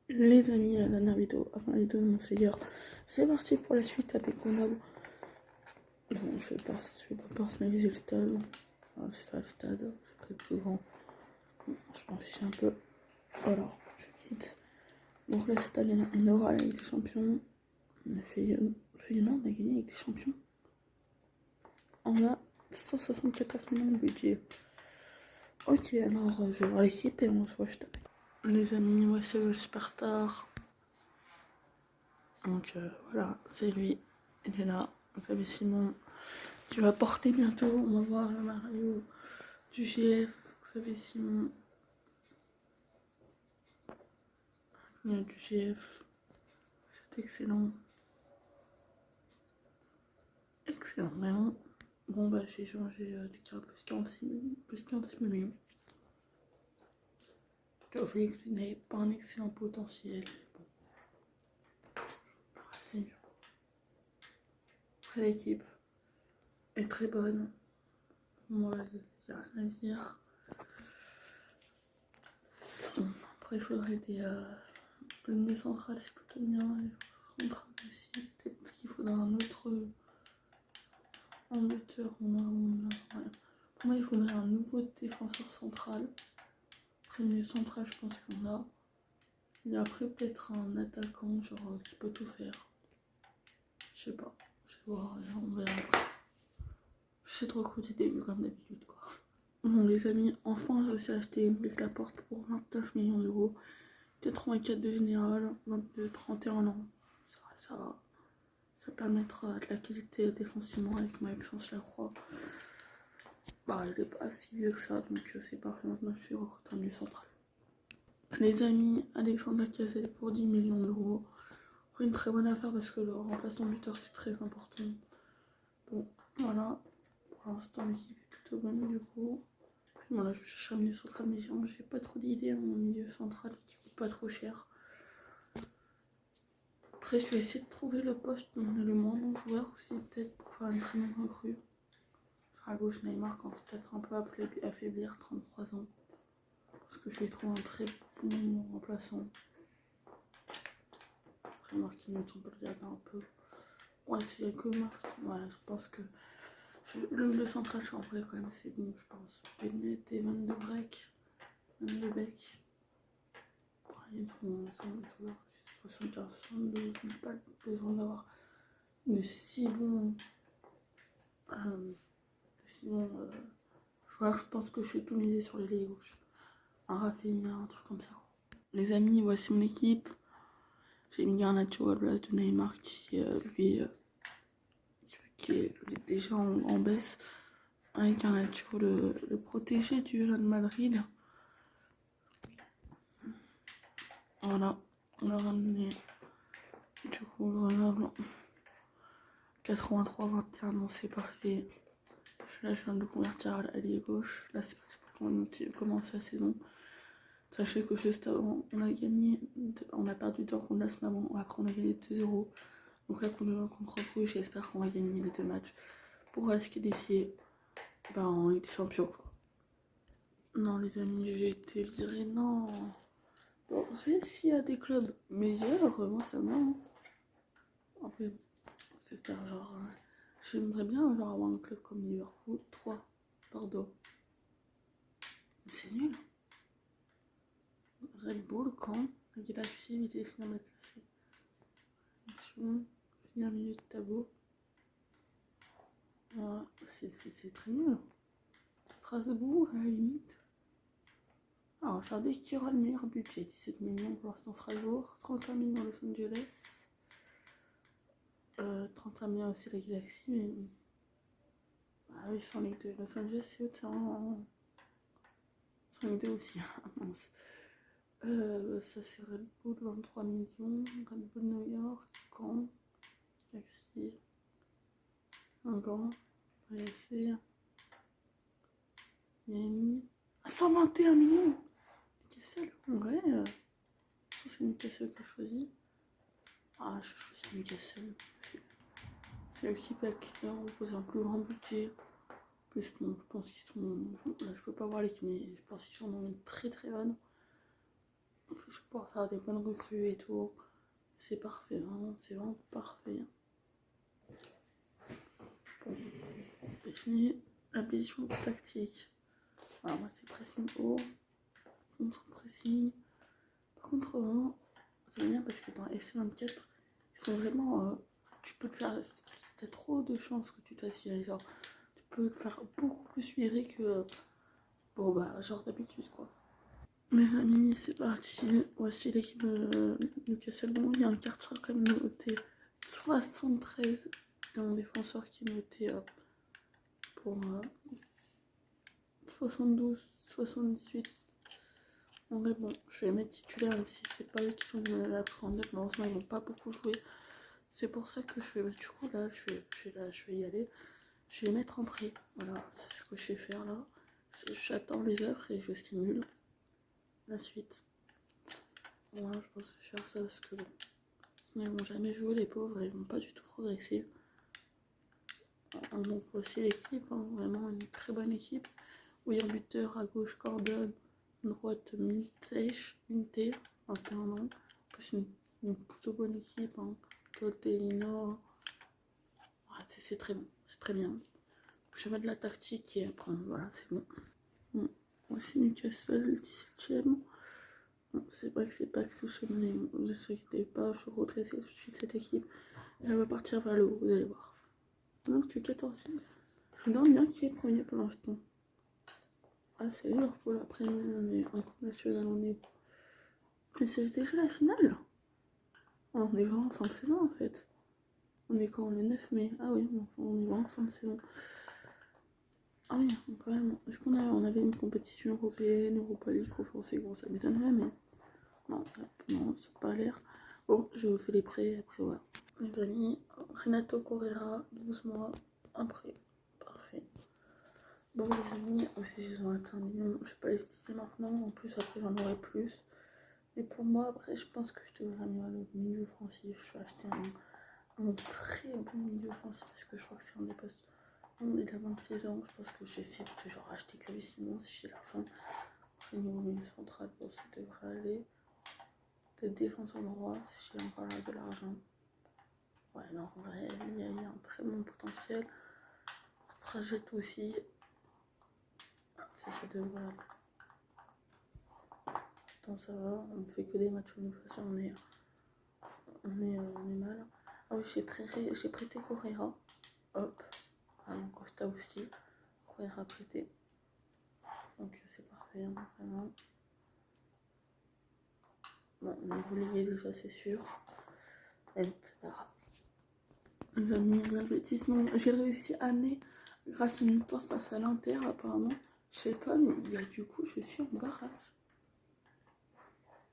Les amis, la dernière vidéo avant la vidéo de mon Slayer, c'est parti pour la suite avec Ronaldo. Bon, je vais pas personnaliser le stade. Enfin, c'est pas le stade, c'est le plus grand. Bon, je m'en fiche un peu. Voilà, je quitte. Donc là, cette année, on aura la Ligue des Champions. On a fait on a gagné avec des champions. On a 174 millions de budget. Ok, alors je vais voir l'équipe et on se voit juste après. Les amis, moi c'est le Superstar. Donc voilà, c'est lui. Il est là. Vous avez Simon qui va porter bientôt. On va voir le Mario du GF. Vous savez Simon. Du GF. C'est excellent. Excellent, vraiment. Bon bah j'ai changé de carte plus 46 millions. Félix n'avait pas un excellent potentiel. Bon, c'est mieux. Après l'équipe est très bonne. Moi, il n'y a rien à dire. Après, il faudrait le nez central, c'est plutôt bien. Central aussi. Peut-être qu'il faudra un autre. En buteur, ouais. Pour moi, il faudrait un nouveau défenseur central. Premier central, je pense qu'on a. Et après, peut-être un attaquant, genre, qui peut tout faire. Je sais pas. Je vais voir, on verra après. Je sais trop recruter des vues comme d'habitude, quoi. Bon, les amis, enfin, j'ai aussi acheté une brique Laporte pour 29 millions d'euros. 84 de général, 22, 31 ans. Ça va. Ça permettra de la qualité défensivement avec Maxence Lacroix. Bah, il est pas si vieux que ça, donc c'est parfait. Maintenant, je suis recruté en milieu central. Les amis, Alexandre Lacazette pour 10 millions d'euros. Une très bonne affaire parce que le remplacement buteur, c'est très important. Bon, voilà. Pour l'instant, l'équipe est plutôt bonne du coup. Voilà, je cherche un milieu central, mais j'ai pas trop d'idées en milieu central qui coûte pas trop cher. Après, je vais essayer de trouver le poste où on a le moins bon joueur aussi, peut-être pour faire une très bonne recrue. À gauche, Neymar, quand peut-être un peu affaiblir, 33 ans. Parce que je lui trouve un très bon remplaçant. Après, Marquinhos, on peut le garder un peu. Ouais, s'il n'y a que Marc, voilà, je pense que le central, je suis en vrai quand même, c'est bon, je pense. Benet et Van de Break, Van de Beek. Ils sont là. 75, 72, je n'ai pas besoin d'avoir de si bons joueurs. Je pense que je suis tout misé sur les lignes gauche. Un Rafinha, un truc comme ça. Les amis, voici mon équipe. J'ai mis Garnacho à la place de Neymar qui est déjà en baisse. Avec Garnacho, le protégé du Real Madrid. Voilà, on a ramené du coup Grenoble 83-21, non c'est parfait. Là je viens de convertir à l'allié gauche, là c'est parti pour commencer la saison. Sachez que juste avant on a gagné, on a perdu 2 contre la semaine avant, après on a gagné 2-0. Donc là contre Bruges, j'espère qu'on va gagner les 2 matchs pour aller se qualifier en Ligue des Champions quoi. Non les amis, j'ai été viré, non. Bon, s'il y a des clubs meilleurs, moi ça va. Hein. Après, j'espère genre. J'aimerais bien genre, avoir un club comme Liverpool, 3, Bordeaux. Mais c'est nul. Red Bull, Caen, le Galaxy, éviter les finales classées. Mission, finir milieu de tableau. Voilà, c'est très nul. Strasbourg, à la limite. Alors, regardez qui aura le meilleur budget. 17 millions pour l'instant Strasbourg, 31 millions Los Angeles. 31 millions aussi la Galaxy, mais. Ah oui, sans Ligue 2. Los Angeles, c'est eux, sans Ligue 2 aussi. Mince. Ça c'est Red Bull, 23 millions. Red Bull New York, Caen, Galaxy, un Gand, RSC, Miami. Ah, 121 millions! Newcastle, en vrai, ça c'est Newcastle que je choisis. Ah, je choisis Newcastle. C'est l'équipe qui a proposé un plus grand budget. Plus bon, je pense qu'ils sont. Là, je peux pas voir l'équipe, mais je pense qu'ils sont dans une très très bonne. Je vais pouvoir faire des bonnes recrues et tout. C'est parfait, vraiment, c'est vraiment parfait. Bon, on définit la position tactique. Alors moi c'est pressing haut, contre-pressing. Par contre, vraiment, c'est bien parce que dans FC24, ils sont vraiment. Tu peux te faire. Si t'as trop de chances que tu te fasses virer, genre, tu peux te faire beaucoup plus virer que. Bon, bah, genre d'habitude, quoi. Mes amis, c'est parti. Voici l'équipe de Newcastle. Bon, il y a un Karcher quand même noté 73 et un défenseur qui est noté pour 72, 78. En vrai, bon, je vais les mettre titulaires ici. C'est pas eux qui sont la plus grande note. Malheureusement, ils vont pas beaucoup jouer. C'est pour ça que je vais. Du coup, là, je vais y aller. Je vais les mettre en prêt. Voilà, c'est ce que je vais faire là. J'attends les offres et je stimule la suite. Voilà, je pense que je vais faire ça parce que bon, sinon ils vont jamais jouer, les pauvres, ils vont pas du tout progresser. Donc aussi l'équipe, hein, vraiment une très bonne équipe. Oui, un buteur à gauche, Gordon, à droite, Minté, 21 ans. Plus une plutôt bonne équipe, hein. Toltellino. Ouais, c'est très bon, c'est très bien. Je vais de la tactique et après, voilà, c'est bon. Bon, voici Newcastle, 17ème. Bon, c'est vrai que c'est pas exceptionnel, mais ne vous inquiétez pas, je suis redressée tout de suite cette équipe. Elle va partir vers le haut, vous allez voir. Donc 14ème. Je me demande bien qui est premier pour l'instant. Ah, c'est Liverpool, après nous, on est en Coupe nationale, on est. Mais c'est déjà la finale. Ah, on est vraiment en fin de saison en fait. On est quand? On est 9 mai. Ah oui, on est vraiment en fin de saison. Ah oui, quand même. Est-ce on avait une compétition européenne, Europa League, français? Bon, ça m'étonnerait, mais non, non, ça n'a pas l'air. Bon, je vous fais les prêts, après voilà. Mes amis, Renato Correa, 12 mois, un prêt. Parfait. Bon, les amis, aussi, ils ont atteint 1 million. Je vais pas les utiliser maintenant, en plus, après, j'en aurai plus. Mais pour moi, après, je pense que je devrais mieux aller au milieu offensif. Je vais acheter un très bon milieu offensif parce que je crois que c'est un des postes. Il a 26 ans, je pense que j'essaie de toujours acheter que lui, sinon si j'ai l'argent. Au niveau milieu central, bon, ça devrait aller. Peut-être défenseur droit si j'ai encore là de l'argent. Ouais, non, en vrai, il y a un très bon potentiel. Trajet aussi. Ça devrait aller. Attends, ça va, on fait que des matchs de toute façon, on est mal. Ah oui, j'ai prêté Correa. Hop. Ah non, Costa aussi. Correa prêté. Donc c'est parfait, hein, vraiment. Bon, on est relayé déjà, c'est sûr. Et c'est pas grave. Les amis, l'avertissement. J'ai réussi à aller grâce à une victoire face à l'Inter, apparemment. Je sais pas, mais il y a du coup, je suis en barrage.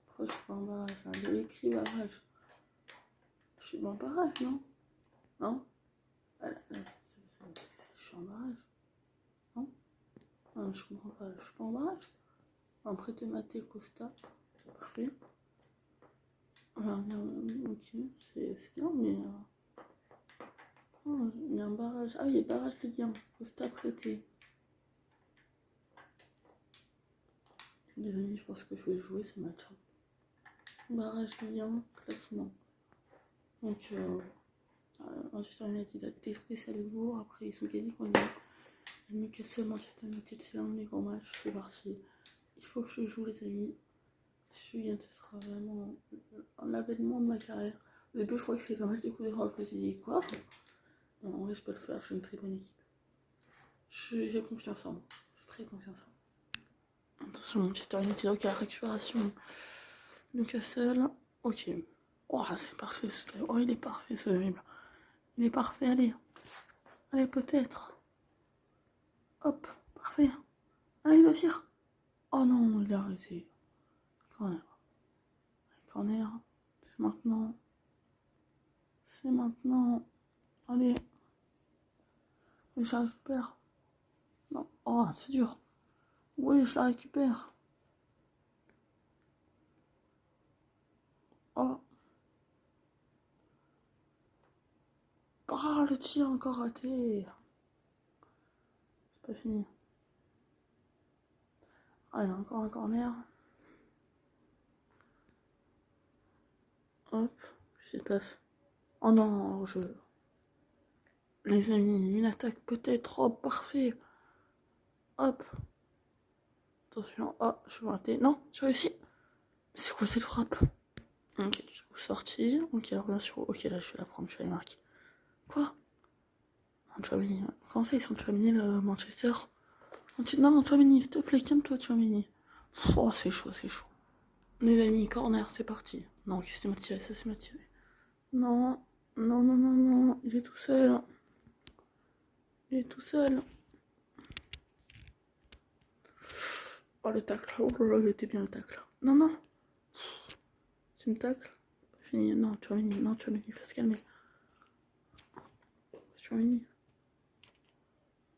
Pourquoi je suis pas en barrage? Il y a écrit barrage. Je suis en barrage, non? Non? Voilà, je suis en barrage. Non? Non, je comprends pas. Je suis pas en barrage. Après, te mater Costa. Parfait. Ok, c'est bien, mais. Oh, il y a un barrage. Ah oui, il y a barrage Ligue 1. Costa prêté. Les amis, je pense que je vais jouer ce match. Barrage Ligue 1, classement. Donc, Manchester United a détruit Salzbourg. Après, ils ont gagné contre Newcastle. Manchester United, c'est un des grands matchs. C'est parti. Il faut que je joue, les amis. Si je gagne, ce sera vraiment un avènement de ma carrière. Au début, je crois que c'est un match de coup d'Europe. Je me suis dit, quoi? Non, en vrai, je peux le faire. J'ai une très bonne équipe. J'ai confiance en moi. J'ai très confiance en moi. Attention, Manchester United, ok, la récupération. Newcastle, ok. Oh, c'est parfait ce drible. Oh, il est parfait ce dribble. Il est parfait, allez. Allez, peut-être. Hop, parfait. Allez, le tir. Oh non, il a arrêté. Corner. Corner. C'est maintenant. C'est maintenant. Allez. Oui, je la récupère. Non. Oh, c'est dur. Oui, je la récupère. Oh. Ah, le tir encore raté. C'est pas fini. Allez, encore un corner. Hop, qu'est-ce qui se passe? Oh non, je... Les amis, une attaque peut-être. Oh, parfait. Hop. Attention. Oh, je vais rater. Non, j'ai réussi. C'est quoi cette frappe? Ok, je suis sorti. Ok, alors bien sûr. Ok, là, je vais la prendre. Je vais la marquer. Quoi? Chouamini. Comment ça, ils sont Chouamini, le Manchester? Non, Chouamini, s'il te plaît, calme-toi, Chouamini. Oh, c'est chaud, c'est chaud. Les amis, corner, c'est parti. Non, qu'est-ce que c'est mal tiré, ça c'est mal tiré. Non, non, non, non, non, il est tout seul. Il est tout seul. Oh, le tacle. Oh là là, il était bien le tacle. Non, non. C'est une tacle. Fini. Non, Chouamini, il faut se calmer. C'est Chouamini.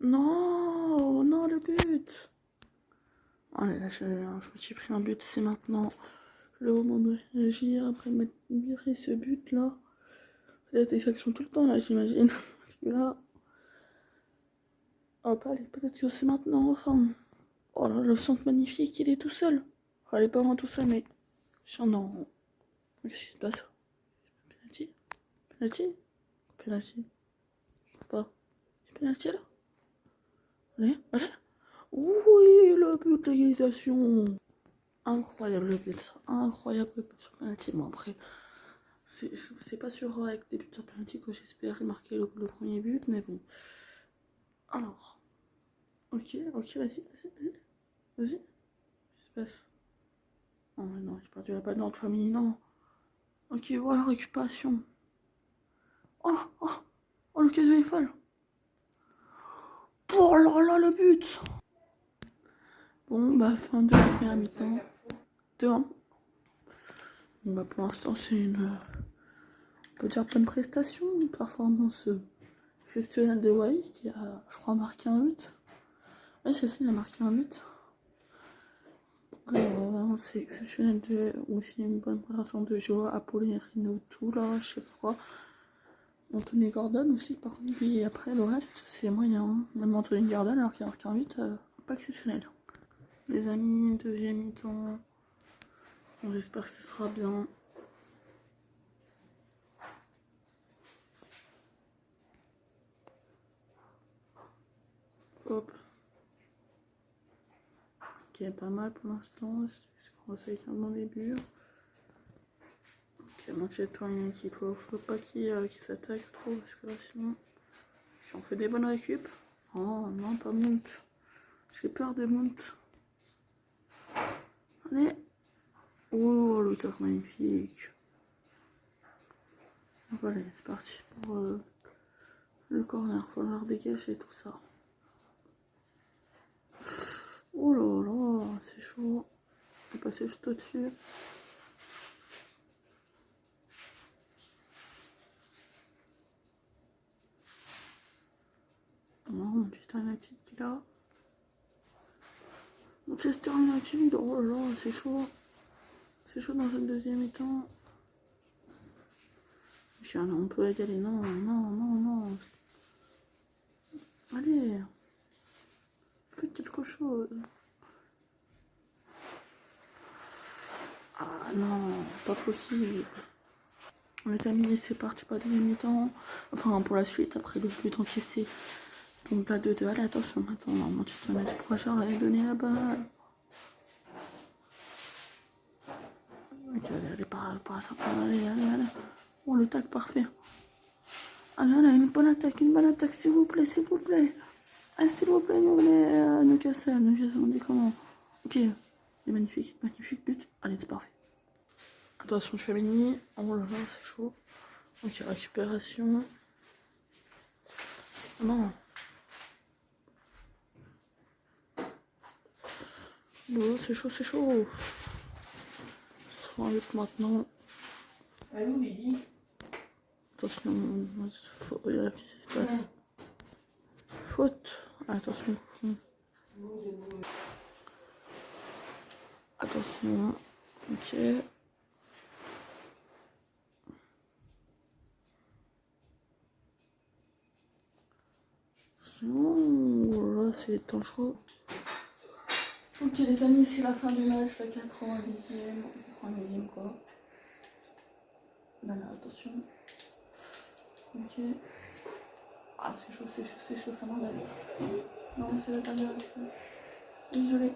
Non, non, le but. Oh là là, je me suis pris un but, c'est maintenant le moment de réagir après m'être viré ce but là. Peut-être des actions tout le temps là, j'imagine. Parce que là. Hop, allez, peut-être que c'est maintenant, enfin. Oh là, le centre magnifique, il est tout seul. Enfin, il est pas vraiment tout seul, mais. Non. Qu'est-ce qui se passe? Penalty? Penalty? Penalty? Pas. C'est penalty là? Allez, allez. Oui, le but d'égalisation. Incroyable le but. Incroyable le but sur penalty. Bon, après, c'est pas sûr avec des buts sur penalty que j'espère marquer le premier but, mais bon. Alors. Ok, vas-y, vas-y. Vas-y. Qu'est-ce qui se passe? Oh non, j'ai perdu la balle dans Chouamini, non. Ok, voilà, récupération. Oh, oh, oh, l'occasion est folle. Oh là là, le but. Bon, bah, fin de la première mi-temps. 2-1. Bon, bah, pour l'instant, c'est une... On peut dire bonne prestation, une performance exceptionnelle de Wai, qui a, je crois, marqué un but. Ouais, c'est ça, il a marqué un but. C'est exceptionnel de... Aussi une bonne préparation de Joao Apollinario, tout là, je sais pas quoi. Anthony Gordon aussi, par contre, lui, après le reste, c'est moyen. Hein. Même Anthony Gordon, alors qu'il a marqué un but, pas exceptionnel. Les amis, deuxième mi-temps. Bon, j'espère que ce sera bien. Hop. Ok, pas mal pour l'instant. C'est commencé avec un bon début. Ok, Manchester United, faut pas qu'il s'attaque trop, parce que là, sinon, si on fait des bonnes récup. Oh non, pas Mount. J'ai peur de Mount. Allez. Oh, le tac magnifique. Voilà, c'est parti pour le corner. Faut leur dégager tout ça. Oh là là, c'est chaud. On est passé juste au-dessus. Non, Manchester United qui est là. Manchester United, oh là là, c'est chaud. C'est chaud dans cette deuxième mi-temps. On peut égaler. Non, non, non, non. Allez. Faites quelque chose. Ah non, pas possible. Les amis, c'est parti pour la deuxième mi-temps. Enfin, pour la suite, après le but encaissé. Donc là, 2-2. Allez, attention. Attends, non, Manchester United prochain, on avait donné la balle. Ok, allez, pas ça. Allez. Oh, le tac parfait. Allez, une bonne attaque, s'il vous plaît, s'il vous plaît. Ah, s'il vous plaît, Newcastle, on dit comment? Ok, c'est magnifique but. Allez, c'est parfait. Attention, Chouamini. Oh là là, c'est chaud. Ok, récupération. Non. Bon, c'est chaud. Ce sera un but maintenant. Allô, Mehdi? Attention, regarde ce qui se passe. Faute. Attention. Attention. Ok. Oh là, c'est dangereux. Ok les amis, c'est la fin du match, la 90e quoi. Là, attention. Ok. Ah, c'est chaud, Fernandez. Non, c'est la dernière action. Oui, je l'ai.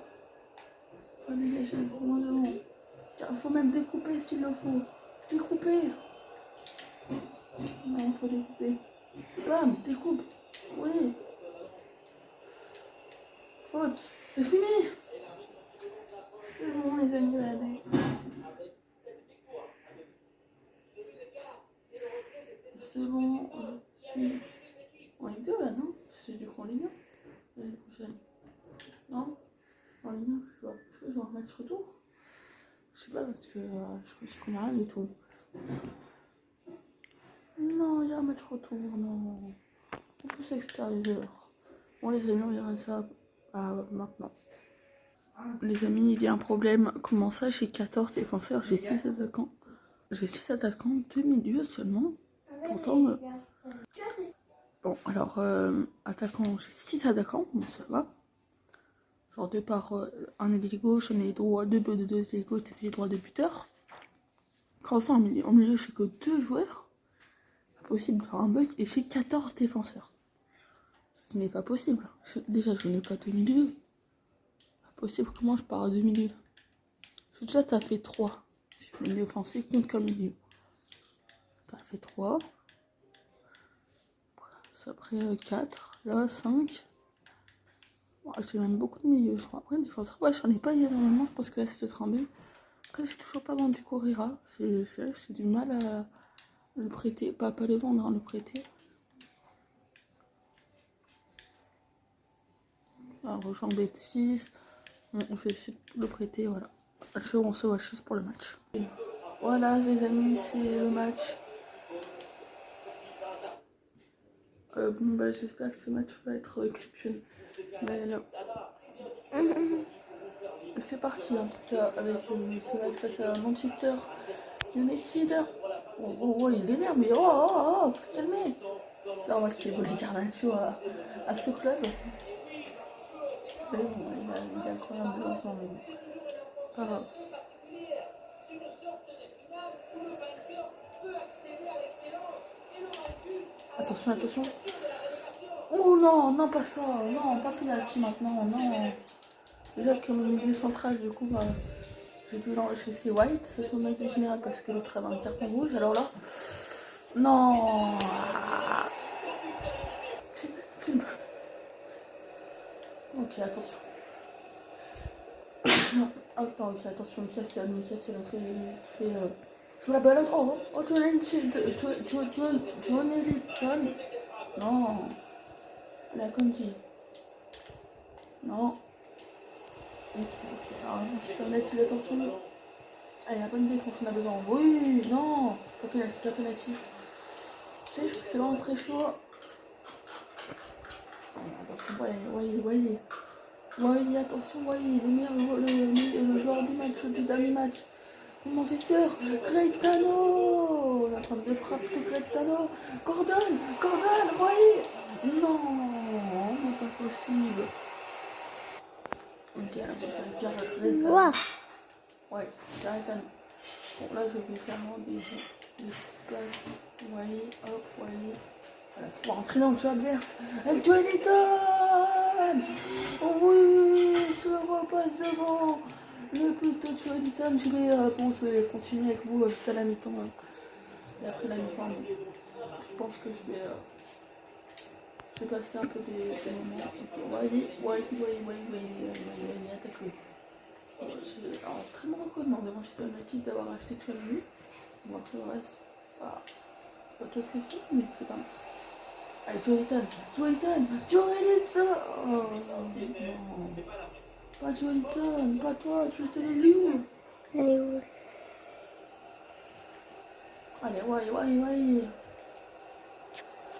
Faut dégager, moins devant. Il faut même découper s'il le faut. Découper. Non, faut découper. Bam, découpe. Oui. Faute. C'est fini. C'est bon, les amis, regardez. C'est bon, je suis en Ligue 2 là, non? C'est du coup en Ligue 1 l'année prochaine. Non? En Ligue 1, je sais pas. Est-ce que je vais en match retour? Je sais pas parce que je connais rien du tout. Non, il y a un match retour, non. En plus extérieur. Bon les amis, on verra ça maintenant. Les amis, il y a un problème. Comment ça, j'ai 14 défenseurs, j'ai 6 attaquants. J'ai 6 attaquants, 2 milieux seulement. Pourtant... Bon, alors, attaquant, j'ai 6 attaquants, bon ça va. Genre 2 par un ailier gauche, un ailier droit, 2 ailiers gauche, 2 ailiers droits, 2 buteurs. Quand ça, en milieu, j'ai que 2 joueurs. Pas possible, faire un bug, et j'ai 14 défenseurs. Ce qui n'est pas possible. Déjà, je n'ai pas de milieu. Pas possible, comment je pars à 2 milieux? Déjà, t'as fait 3. Si le milieu offensif compte comme milieu. T'as fait 3. Après 4. Là, 5. Bon, j'ai même beaucoup de milieux, je crois. Après, défenseur, ouais, j'en ai pas énormément. Je pense que là, c'est de 32. Après, j'ai toujours pas vendu Correa. C'est du mal à le prêter. Pas le vendre, hein, le prêter. Alors, rejoint Betis. On fait le prêter, voilà. On se voit juste pour le match. Voilà, les amis, c'est le match. Bon, bah, j'espère que ce match va être exceptionnel. Mais là... C'est parti en tout cas avec ce match face à Manchester United. Oh, il énerve, mais faut se calmer. Là, on voit qu'il voulait dire la chose à ce club. Mais bon, il est incroyable en ce moment, mais bon. Pas grave. Attention, attention. Oh non, non, pas ça. Non, pas penalty maintenant, non. Déjà que mon milieu central, du coup, bah, j'ai dû l'enregistrer, c'est White, c'est son mec général parce que l'autre avait un carton rouge. Alors là, non. Filme. Ok, attention. Attends, ok, attention, Lucas, il fait joue la balle. Oh, Johnny Linton. Non. La Conji. Non. Ok. Alors, je peux mettre attention. Allez, la bonne défense, on a besoin. Oui, non. Pas penalty. C'est vraiment très chaud. Attention, voyez, attention, voyez, le joueur du match, du dernier match. Manchester, Gaetano. La frappe de Gaetano. Gordon, voyez. Non, pas possible. Ok, alors je vais faire Gaetano. Ouais, Gaetano. Bon, là, je vais faire des petites passes. Voyez, hop, voyez. Il faut rentrer dans le jeu adverse avec Joelinton. Oh oui, je repasse devant le but de Joelinton. Je vais continuer avec vous jusqu'à la mi-temps. Et après la mi-temps, je pense que je vais passer un peu des moments. Okay. Voyez, attaque-le. Alors, très bon recommandement de Manchester United d'avoir acheté Chelsea. Bon, après le reste, pas tout exception, mais c'est pas mal. Allez, Joelinton. Oh non. Pas Joelinton, pas toi, Joelinton est où? Allez, ouais.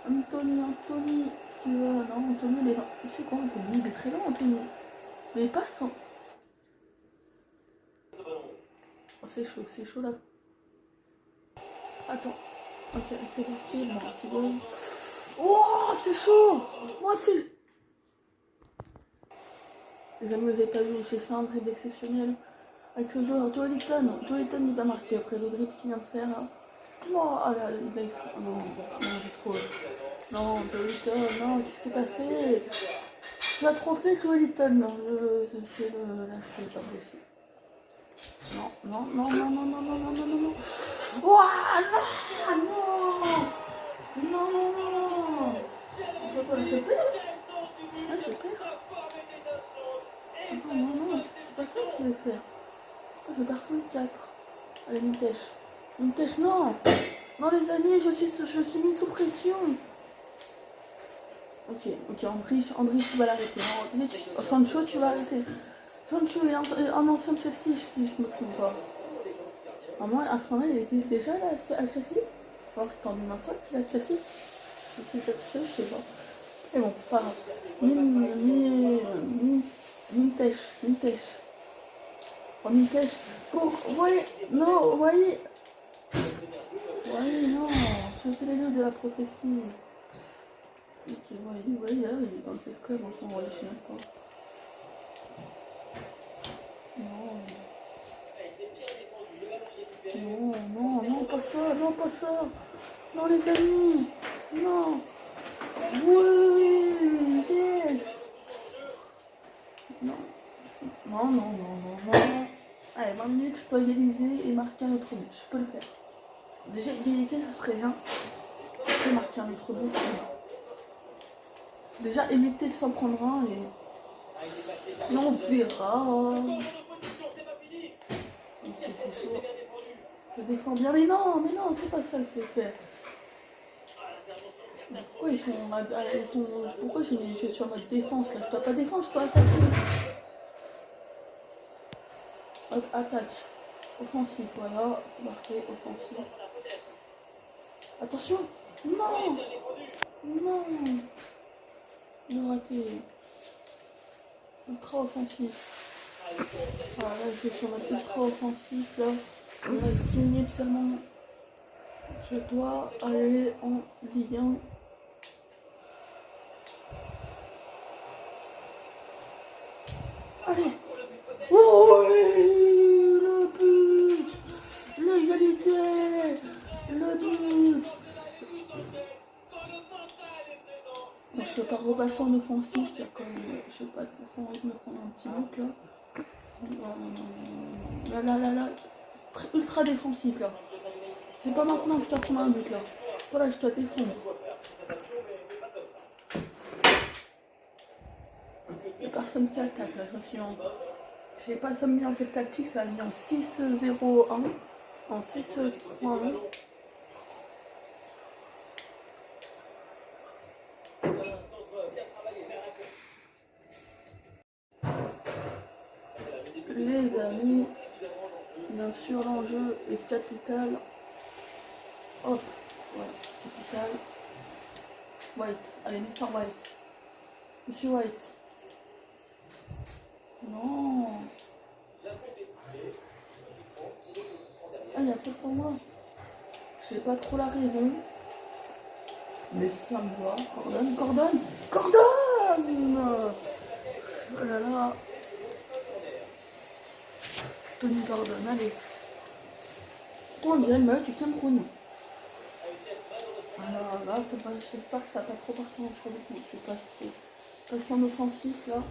Anthony, qui va... Non, Anthony, il fait quoi, Anthony? Il est très lent, Anthony. Mais pas son... Oh, c'est chaud là. Attends. Ok, c'est parti, bon, petit boy. Oh, c'est chaud. Moi, c'est... Les amis, vous avez pas vu, j'ai fait un dribble exceptionnel avec ce joueur, Joelinton. Joelinton, il va marquer après le dribble qu'il vient de faire. Hein. Oh, allez, allez, il va écrire. Non, j'ai trop. Non, Joe Little, non, qu'est-ce que t'as fait? Tu as trop fait, Joe Little. Non, je fais le. Là, c'est pas possible. Non, non, non, non, non, non, non, non, non, non, non. Ouah, non, non, non, non, non. Attends, je perds. Ah, je perds. Attends, non, non, c'est pas ça que je voulais faire. Je perds 5-4. Allez, Nitèche. Nitèche, non. Non, les amis, je suis mis sous pression. Ok, Andrich, tu vas l'arrêter. Sancho, tu vas arrêter. Sancho est un ancien de Chelsea, si je me trompe pas. À ce moment-là, il était déjà là, à Chelsea. Alors, c'était en 2025 qu'il est à Chelsea. Qui était tout seul, je sais pas. Mais bon, pas grave. Nitèche. Oh, Nitèche. Voyez, non, voyez. Voyez, non. Je fais les lieux de la prophétie. Ok, voyez, là, il est dans le club, on s'en va les chiens, quoi. Non, pas ça. Non, les amis. Non. Oui, yes. Non. Allez, 20 minutes, je peux égaliser et marquer un autre but. Je peux le faire. Déjà, égaliser, ce serait bien. Je peux marquer un autre but. Déjà, éviter de s'en prendre un et... Non, on verra. Ok, c'est chaud. Je défends bien. Mais non, c'est pas ça que je vais faire. Pourquoi pourquoi je suis sur mode défense là? Je dois pas défendre, je dois attaquer. Attaque. Offensive, voilà, c'est marqué, offensive. Attention. Non. Le raté. Ultra offensif. Voilà, là je vais sur mode ultra offensif là. Il reste 10 minutes seulement. Je dois aller en Ligue 1. Allez. Oh oui, le but, l'égalité, le but. Bon, je ne vais pas repasser en offensif, car comme je sais pas, j'ai envie de me prendre un petit but là. Là. Ultra défensif là. C'est pas maintenant que je dois prendre un but là. Voilà, je dois défendre. Il n'y a personne qui attaque là, je suis en... Je sais pas ça mis en quelle tactique, ça a mis en 6-0-1, en 6-3-1. Les amis, bien sûr l'enjeu est capital. Hop, voilà, capital. White, allez, Mr. White. Monsieur White. Non. Ah, il y a fait pour moi. Je sais pas trop la raison. Mais ça me va. Gordon. Oh là là. Tony Gordon, allez. On dirait le match du Cameroun. Alors là, j'espère que ça va pas trop partir en trop vite. Je vais passer en offensif là.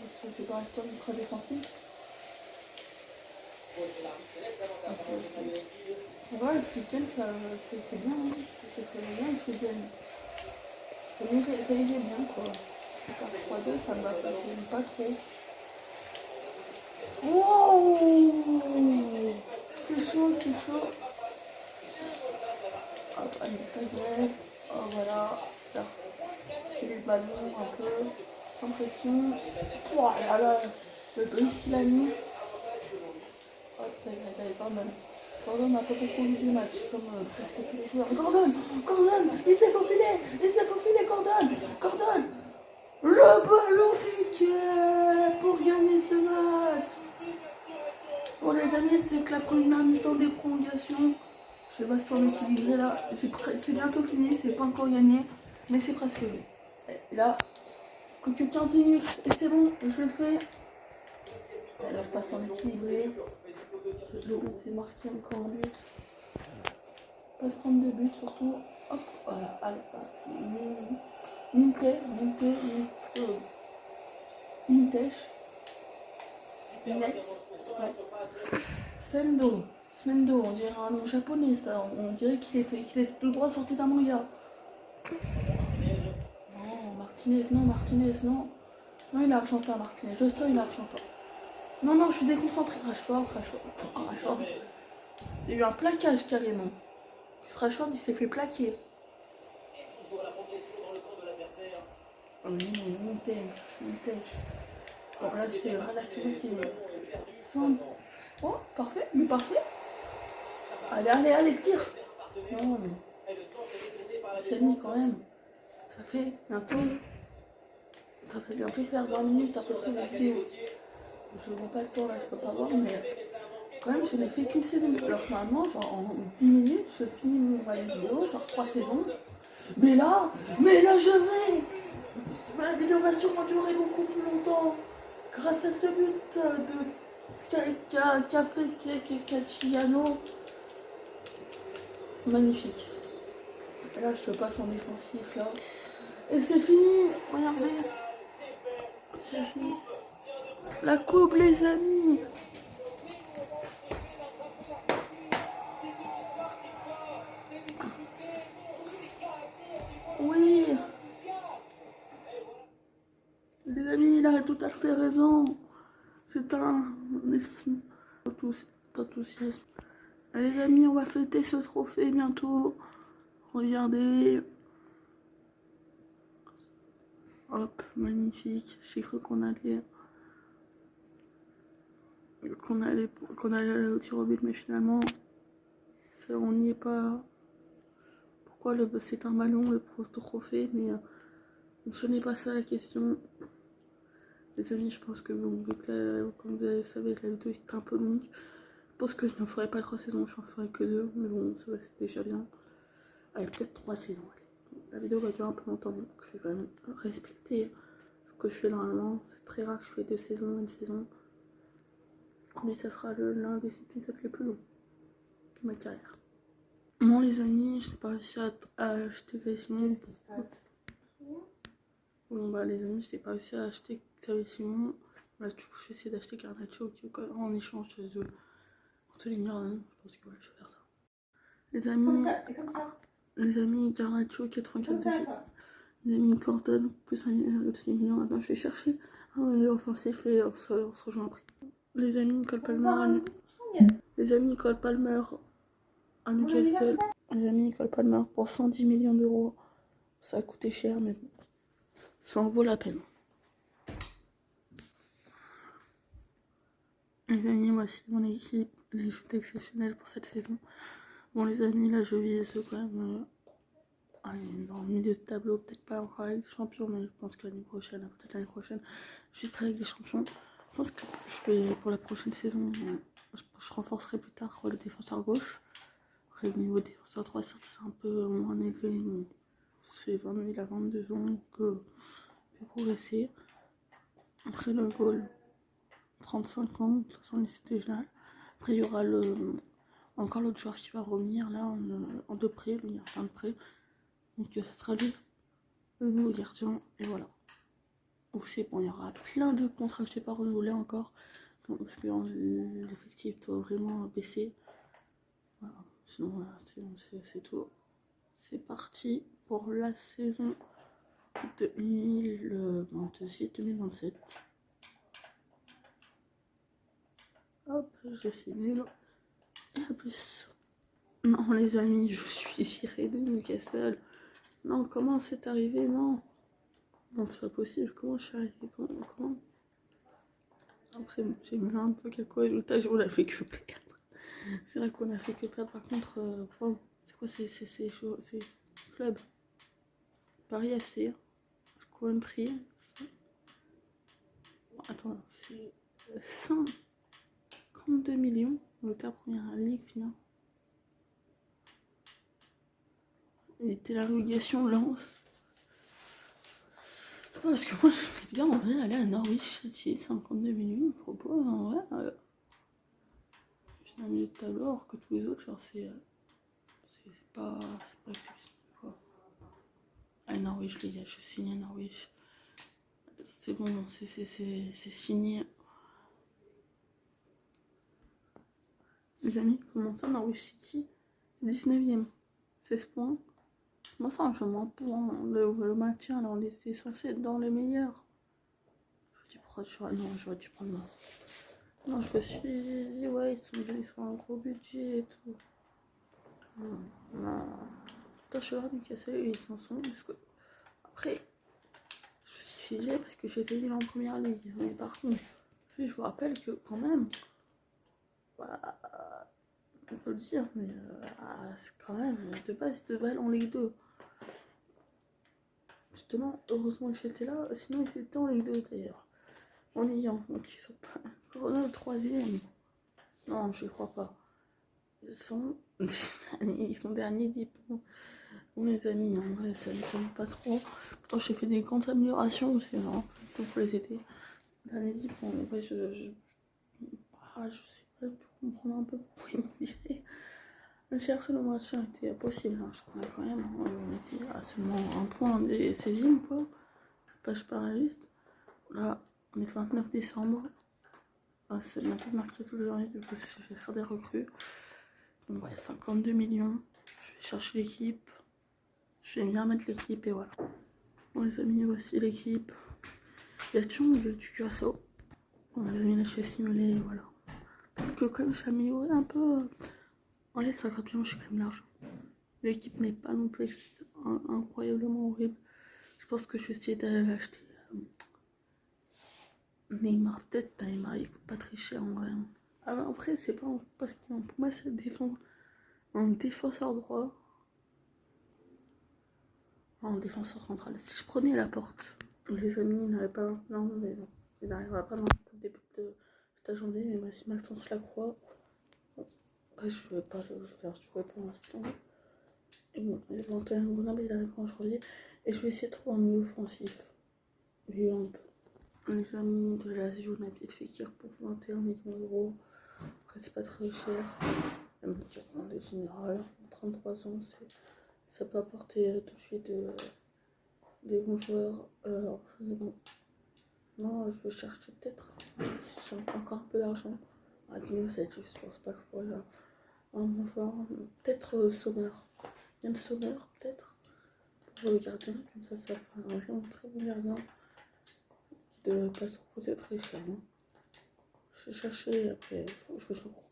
Parce que je vais pas rester en ultra défensif. Okay. Ouais, si gagne, c'est bien. Hein. C'est très bien que je gagne. Ça y est bien quoi. 3-2, ça me va pas trop. Wow, c'est chaud. Hop, allez, taguette. Oh voilà. Là. Je fais les ballons un peu. Sans pression. Oh là là. Le drift qu'il a mis. Hop, Gordon a pas beaucoup vu du match, comme presque tous les joueurs. Gordon, il s'est faufilé, Gordon. Le ballon piqué pour gagner ce match. Bon les amis, c'est que la première mi-temps des prolongations. Je vais pas équilibrer là. C'est bientôt fini, c'est pas encore gagné, mais c'est presque fini. Et là, plus que 15 minutes et c'est bon, je le fais. Et là je passe en équilibré. Le but c'est marqué encore un but. Pas se prendre de but surtout. Hop, voilà, allez, Mintech, Net, ouais. Sendo, on dirait un nom japonais ça, on dirait qu'il est tout droit sorti d'un manga. Non, Martinez, non. Non, il est argentin, Martinez, je sais, il est argentin. Non, je suis déconcentrée. Rashford. Il y a eu un plaquage carrément. Rashford, il s'est fait plaquer. Oh oui, Montaigne. Bon, là, c'est le relation qui est... Oh, parfait, mais parfait. Allez, tire. Non, mais... C'est mis quand même. Ça fait bientôt faire 20 minutes à peu près la vidéo. Je vois pas le temps là, je peux pas voir, mais quand même, je n'ai fait qu'une saison. Alors normalement, genre en 10 minutes, je finis ma vidéo, genre 3 saisons. Mais là, je vais. La vidéo va sûrement durer beaucoup plus longtemps. Grâce à ce but de qu'a fait Cachiano. Magnifique. Et là, je passe en défensif là. Et c'est fini. Regardez. C'est fini. La coupe, les amis. Oui. Les amis, il a tout à fait raison. C'est un enthousiasme. Allez, les amis, on va fêter ce trophée bientôt. Regardez. Hop, magnifique. J'ai cru qu'on allait aller au tir au but, mais finalement, on n'y est pas. Pourquoi c'est un ballon, le trophée, mais ce n'est pas ça la question. Les amis, je pense que vu que comme vous savez, la vidéo est un peu longue. Je pense que je ne ferai pas 3 saisons, je n'en ferai que 2, mais bon, ça va, c'est déjà bien. Allez, peut-être 3 saisons. Allez. La vidéo va durer un peu longtemps, donc je vais quand même respecter ce que je fais normalement. C'est très rare que je fais 2 saisons, une saison. Mais ça sera l'un des épisodes les plus longs de ma carrière. Bon, les amis, je n'ai pas réussi à acheter Simon. Bon, bah, les amis, je n'ai pas réussi à acheter Simon. Là, je vais essayer d'acheter Garnacho en échange chez eux. Pour te l'ignore, je pense que ouais, je vais faire ça. Les amis, comme ça. Les amis, Garnacho 94. Les amis, Cordon plus 1,5 million. Maintenant, je vais chercher un milieu offensif et on se rejoint après. Les amis, Cole Palmer à Newcastle. Les amis, Cole Palmer pour 110 millions d'euros. Ça a coûté cher, mais bon, ça en vaut la peine. Les amis, voici mon équipe. Les shoots exceptionnels pour cette saison. Bon, les amis, là, je vise quand même dans le milieu de tableau. Peut-être pas encore avec des champions, mais je pense que peut-être l'année prochaine, je vais avec des champions. Je pense que pour la prochaine saison, je renforcerai plus tard le défenseur gauche. Après, le niveau défenseur droit, c'est un peu moins élevé. C'est 20 000 à 22 ans que je vais progresser. Après, le goal, 35 ans, 70 déjà. Après, il y aura encore l'autre joueur qui va revenir là en deux prêts, le gardien de prêt. Donc, ça sera lui, le nouveau gardien. Et voilà. Donc, c'est bon, il y aura plein de contrats que je n'ai pas renouvelés encore. Parce que l'effectif doit vraiment baisser. Voilà. Sinon, voilà, c'est tout. C'est parti pour la saison 2026-2027. Hop, je suis nul. Et à plus. Non, les amis, je suis tirée de Newcastle. Non, comment c'est arrivé? Non. Non, c'est pas possible. Comment je suis arrivée? Comment Après, j'ai vu un peu quelques résultats. On a fait que perdre. C'est vrai qu'on a fait que perdre. Par contre, wow, c'est quoi ces clubs? Paris FC, Coventry. Attends, c'est 52 millions. L'Angleterre première ligue finale. Il était la relégation Lens. Parce que moi j'aimerais bien en vrai aller à Norwich City, 52 millions, ils me proposent en vrai. J'ai un milieu de tableau alors que tous les autres, genre c'est c'est pas exceptionnel, quoi. Ah, Norwich, les gars, je suis signé à Norwich. C'est bon, c'est signé. Les amis, comment ça, Norwich City 19ème, 16 points. Moi, ça, je m'en pour le maintien, alors on était censé être dans les meilleurs. J'aurais dû prendre ma. Non, je me suis dit, ouais, ils sont un gros budget et tout. Non, non. Putain, je suis là, Newcastle, ils s'en sont. Parce que, après, je suis figée parce que j'ai été nul en première ligue. Mais par contre, je vous rappelle que, quand même, bah, on peut le dire, mais c'est quand même de base 2 balles en Ligue 2. Justement, heureusement que j'étais là, sinon ils étaient en Ligue 2 d'ailleurs. En Ligue 1, donc ils sont pas. Corona le 3ème. Non, je crois pas. Ils sont derniers 10 points. Bon, les amis, en vrai, ça ne tombe pas trop. Pourtant, j'ai fait des grandes améliorations aussi, hein, tout pour les aider. Dernier 10 points. En vrai, je sais pas, je peux comprendre un peu pourquoi ils m'ont viré. Même si après le match était possible, hein, je crois quand même. Hein, on était à seulement un point des 16e, quoi. Page paraliste. Là, on est le 29 décembre. Ah, c'est bientôt marqué toute la journée, du coup, je vais faire des recrues. Donc, ouais, 52 millions. Je vais chercher l'équipe. Je vais bien mettre l'équipe et voilà. Bon, les amis, voici l'équipe. Il y a Chong du Curaçao. On les amis, là, je vais simuler et voilà. Que quand même, j'ai amélioré un peu. En fait, 50 millions, je suis quand même large. L'équipe n'est pas non plus incroyablement horrible. Je pense que je vais essayer d'aller acheter Neymar. Peut-être Neymar, il coûte pas très cher en vrai. Alors après, c'est pas un poste. Pour moi, c'est un défenseur droit. En défenseur central. Si je prenais la porte, les amis n'avaient pas. Non, mais non. Il n'arrivera pas dans le début de cette journée. Mais voici Maxence Lacroix. Bon, après, je vais pas le faire jouer pour l'instant. Et bon, éventuellement, il arrive en janvier. Et je vais essayer de trouver un milieu offensif. Lui, un peu. Les amis de Lazio, Nabil Fekir pour 21 millions d'euros. Après, c'est pas très cher. Même le général, 33 ans, ça peut apporter tout de suite des bons joueurs. Bon. Non, je vais chercher peut-être, si j'ai encore un peu d'argent. Ah, dis-moi, je pense pas que voilà. Un bon joueur, peut-être Sommer. Yann Sommer, peut-être. Pour le gardien, comme ça fera un vraiment très bon gardien. Qui devrait pas se coûter très cher. Hein. Je vais chercher après, je vous recours.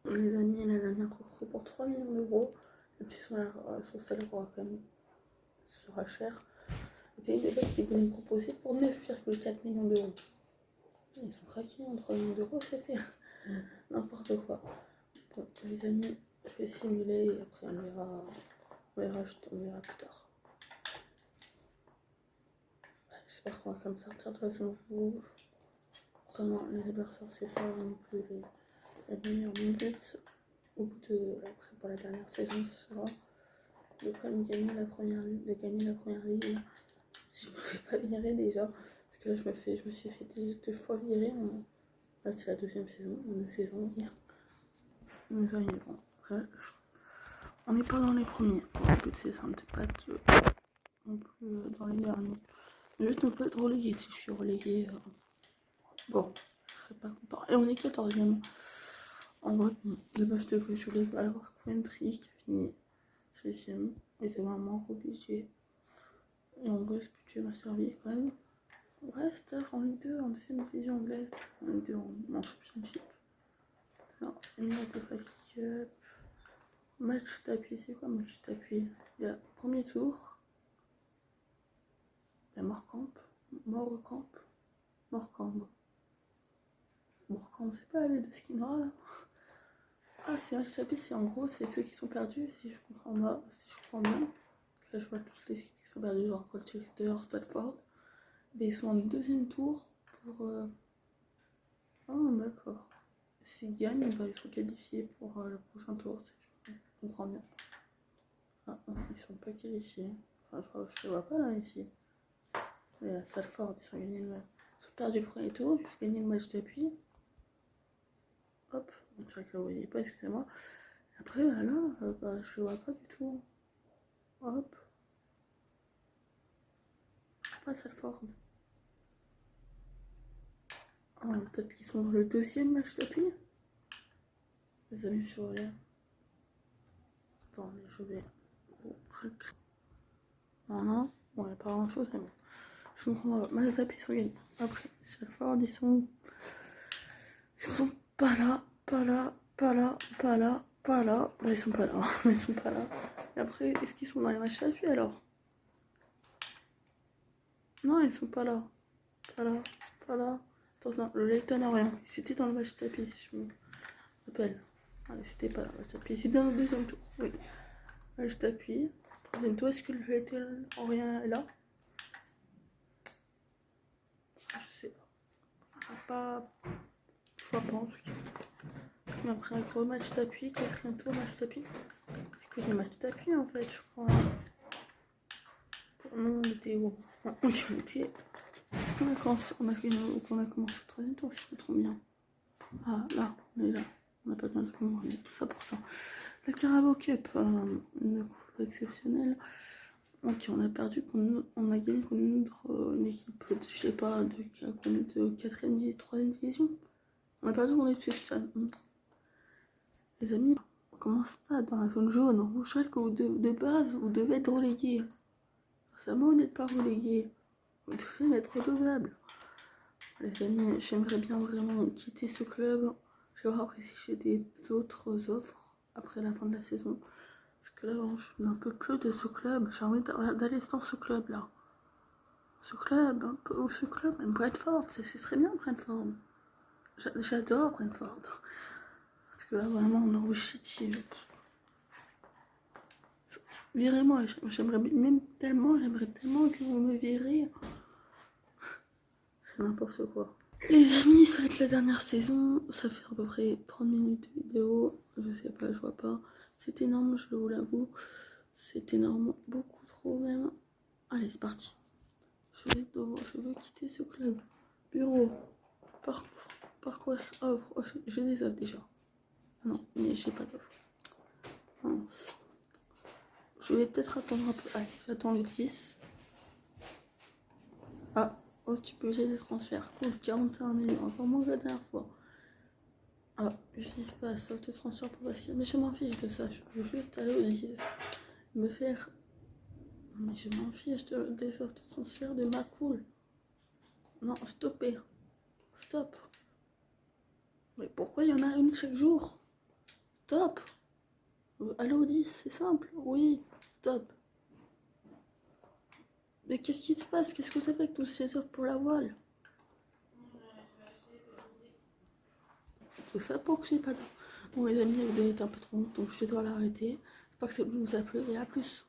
Les amis, la dernière recrue pour 3 millions d'euros. Même si son salaire sera cher. C'était une des boîtes qui voulaient me proposer pour 9,4 millions d'euros. Ils sont craqués, en 3 millions d'euros, c'est fait. N'importe quoi. Bon, les amis, je vais simuler et après on verra plus tard. J'espère qu'on va comme sortir de la zone rouge. Vraiment, les adversaires, c'est pas non plus les meilleurs. Mon but, au bout de après pour la dernière saison, ce sera de quand même gagner la première ligue. Si je me fais pas virer déjà, parce que là je me suis fait 2 fois virer. Là c'est la 2e saison, une saison hier. Mais amis, bon, après, on n'est pas dans les premiers. Le but c'est ça, on n'était pas non plus dans les derniers. Juste ne pas être relégué. Si je suis relégué, bon, je serais pas content. Et on est 14ème. En vrai, les matchs de foot sur les alors Coventry qui a fini 16ème. Et c'est vraiment obligé. Et en vrai, ce budget m'a servi quand même. Ouais, c'est-à-dire en Ligue 2, en 2ème division anglaise, en Ligue 2 en Championship. Alors, FA Cup. Match d'appui, c'est quoi match d'appui? Il y a premier tour. Il y a Morecambe, c'est pas la ville de Skinner là. Ah, c'est match d'appui, c'est en gros, c'est ceux qui sont perdus, si je comprends bien. Là, je vois toutes les équipes qui sont perdues, genre Colchester, Stratford. Mais ils sont en 2ème tour pour. Ah, d'accord. S'ils gagnent, ils sont qualifiés pour le prochain tour, si je comprends bien. Ah, ils sont pas qualifiés. Enfin, je les vois pas là, ici. Et à Salford, ils sont perdus le premier tour, ils ont gagné le match d'appui. Hop, c'est vrai que là, vous voyez pas, excusez-moi. Après, là, bah, je vois pas du tout. Hop. Je passe à Alford. Ah, peut-être qu'ils sont dans le deuxième match d'appui. Les amis, je regarde. Attendez, je vais vous recréer. Voilà. Bon, il n'y a pas grand chose, mais bon. Je comprends pas. Les applis sont gagnés. Après, Alford, ils sont pas là, pas là, pas là, pas là, pas là. Bah, ils sont pas là. Ils sont pas là. Et après, est-ce qu'ils sont dans les matchs d'appui alors? Non, ils sont pas là. Pas là, pas là. Attends, non, le Leighton Orient. C'était dans le match tapis, si je me rappelle. Ah, c'était pas dans le match tapis. C'est bien le deuxième tour. Oui. Match tapis. Troisième tour, est-ce que le Leighton Orient est là? Je sais pas. Je vois pas en tout cas. Mais après un gros match tapis, quatrième tour, match tapis. C'est que des matchs tapis en fait, je crois. Non, on était où? On était. On a commencé le troisième tour, si je me trompe bien. Ah, là, on est là. On n'a pas de secondes, on est tout ça pour ça. Le Carabao Cup, une coupe exceptionnelle. Ok, on a perdu, on a gagné contre une équipe, je sais pas, de 4ème, 3ème division. On a perdu contre Ipswich. Les amis, comment ça, dans la zone jaune, rouge, que de base, vous devez être relégué. Récemment, vous n'êtes pas relégué. Vous devez être redevable. Les amis, j'aimerais bien vraiment quitter ce club. Je vais voir après si j'ai d'autres offres après la fin de la saison. Parce que là, je n'en peux plus de ce club. J'ai envie d'aller dans ce club-là. Ce club, même Brentford, ce serait bien Brentford. J'adore Brentford. Parce que là, vraiment, Norwich City. Virez-moi, j'aimerais tellement que vous me virez. C'est n'importe quoi. Les amis, ça va être la dernière saison. Ça fait à peu près 30 minutes de vidéo. Je sais pas, je vois pas. C'est énorme, je vous l'avoue. C'est énorme, beaucoup trop même. Allez, c'est parti. Je veux quitter ce club. Bureau. Parcours. Offre. Oh, j'ai des offres déjà. Non, mais j'ai pas d'offre. Je vais peut-être attendre un peu. Allez, j'attends le 10. Ah, oh, tu peux gérer des transferts. Cool, 41 millions. Encore moins que la dernière fois. Ah, qu'est-ce qui se passe? Sauf de transfert pour Bastien. Mais je m'en fiche de ça. Je veux juste aller au 10. Me faire. Mais je m'en fiche des offres de transfert de ma cool. Non, stoppez. Stop. Mais pourquoi il y en a une chaque jour? Stop. Allô au 10, c'est simple. Oui, stop. Mais qu'est-ce qui se passe? Qu'est-ce que ça fait que tous ces offres pour la voile? Tout ça pour que j'ai pas d'offre. Bon les amis, la vidéo est un peu trop longue, donc je dois l'arrêter. J'espère que ça vous a plu et à plus.